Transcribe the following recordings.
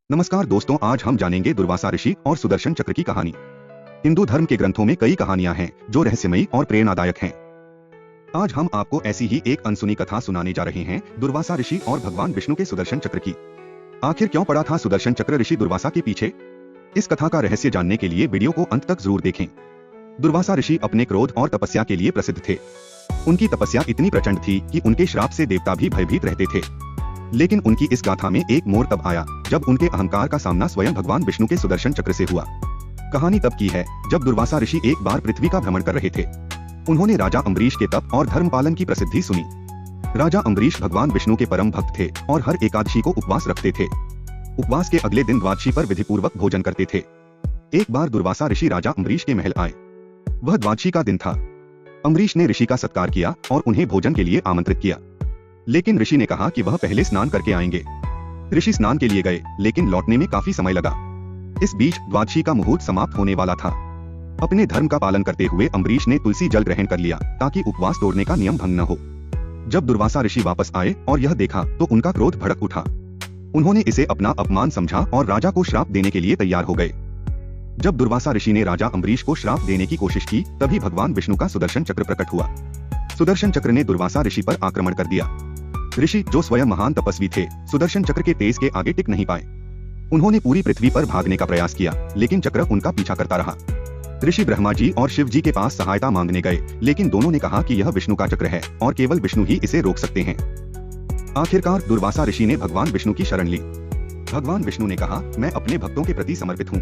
नमस्कार दोस्तों, आज हम जानेंगे दुर्वासा ऋषि और सुदर्शन चक्र की कहानी। हिंदू धर्म के ग्रंथों में कई कहानियां हैं जो रहस्यमयी और प्रेरणादायक हैं। आज हम आपको ऐसी ही एक अनसुनी कथा सुनाने जा रहे हैं, दुर्वासा ऋषि और भगवान विष्णु के सुदर्शन चक्र की। आखिर क्यों पड़ा था सुदर्शन चक्र ऋषि दुर्वासा के पीछे? इस कथा का रहस्य जानने के लिए वीडियो को अंत तक जरूर देखें। दुर्वासा ऋषि अपने क्रोध और तपस्या के लिए प्रसिद्ध थे। उनकी तपस्या इतनी प्रचंड थी कि उनके श्राप से देवता भी भयभीत रहते थे। लेकिन उनकी इस गाथा में एक मोड़ तब आया जब उनके अहंकार का सामना स्वयं भगवान विष्णु के सुदर्शन चक्र से हुआ। कहानी तब की है जब दुर्वासा ऋषि एक बार पृथ्वी का भ्रमण कर रहे थे। उन्होंने राजा अम्बरीश के तप और धर्म पालन की प्रसिद्धि सुनी। राजा अम्बरीश भगवान विष्णु के परम भक्त थे और हर एकादशी को उपवास रखते थे। उपवास के अगले दिन द्वादशी पर विधिपूर्वक भोजन करते थे। एक बार दुर्वासा ऋषि राजा अम्बरीश के महल आए। वह द्वादशी का दिन था। अम्बरीश ने ऋषि का सत्कार किया और उन्हें भोजन के लिए आमंत्रित किया। लेकिन ऋषि ने कहा कि वह पहले स्नान करके आएंगे। ऋषि स्नान के लिए गए, लेकिन लौटने में काफी समय लगा। इस बीच द्वादशी का मुहूर्त समाप्त होने वाला था। अपने धर्म का पालन करते हुए अम्बरीश ने तुलसी जल ग्रहण कर लिया ताकि उपवास तोड़ने का नियम भंग न हो। जब दुर्वासा ऋषि वापस आए और यह देखा तो उनका क्रोध भड़क उठा। उन्होंने इसे अपना अपमान समझा और राजा को श्राप देने के लिए तैयार हो गए। जब दुर्वासा ऋषि ने राजा अम्बरीश को श्राप देने की कोशिश की, तभी भगवान विष्णु का सुदर्शन चक्र प्रकट हुआ। सुदर्शन चक्र ने दुर्वासा ऋषि पर आक्रमण कर दिया। ऋषि, जो स्वयं महान तपस्वी थे, सुदर्शन चक्र के तेज के आगे टिक नहीं पाए। उन्होंने पूरी पृथ्वी पर भागने का प्रयास किया, लेकिन चक्र उनका पीछा करता रहा। ऋषि ब्रह्मा जी और शिव जी के पास सहायता मांगने गए, लेकिन दोनों ने कहा कि यह विष्णु का चक्र है और केवल विष्णु ही इसे रोक सकते हैं। आखिरकार दुर्वासा ऋषि ने भगवान विष्णु की शरण ली। भगवान विष्णु ने कहा, मैं अपने भक्तों के प्रति समर्पित हूँ।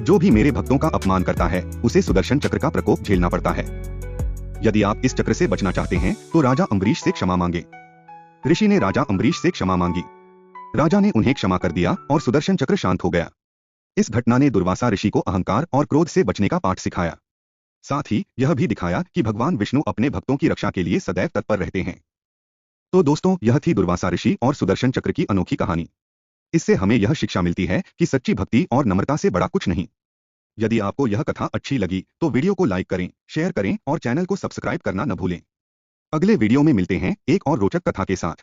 जो भी मेरे भक्तों का अपमान करता है, उसे सुदर्शन चक्र का प्रकोप झेलना पड़ता है। यदि आप इस चक्र से बचना चाहते हैं तो राजा अम्बरीश से क्षमा मांगे। ऋषि ने राजा अम्बरीश से क्षमा मांगी। राजा ने उन्हें क्षमा कर दिया और सुदर्शन चक्र शांत हो गया। इस घटना ने दुर्वासा ऋषि को अहंकार और क्रोध से बचने का पाठ सिखाया। साथ ही यह भी दिखाया कि भगवान विष्णु अपने भक्तों की रक्षा के लिए सदैव तत्पर रहते हैं। तो दोस्तों, यह थी दुर्वासा ऋषि और सुदर्शन चक्र की अनोखी कहानी। इससे हमें यह शिक्षा मिलती है कि सच्ची भक्ति और नम्रता से बड़ा कुछ नहीं। यदि आपको यह कथा अच्छी लगी तो वीडियो को लाइक करें, शेयर करें और चैनल को सब्सक्राइब करना न भूलें। अगले वीडियो में मिलते हैं एक और रोचक कथा के साथ।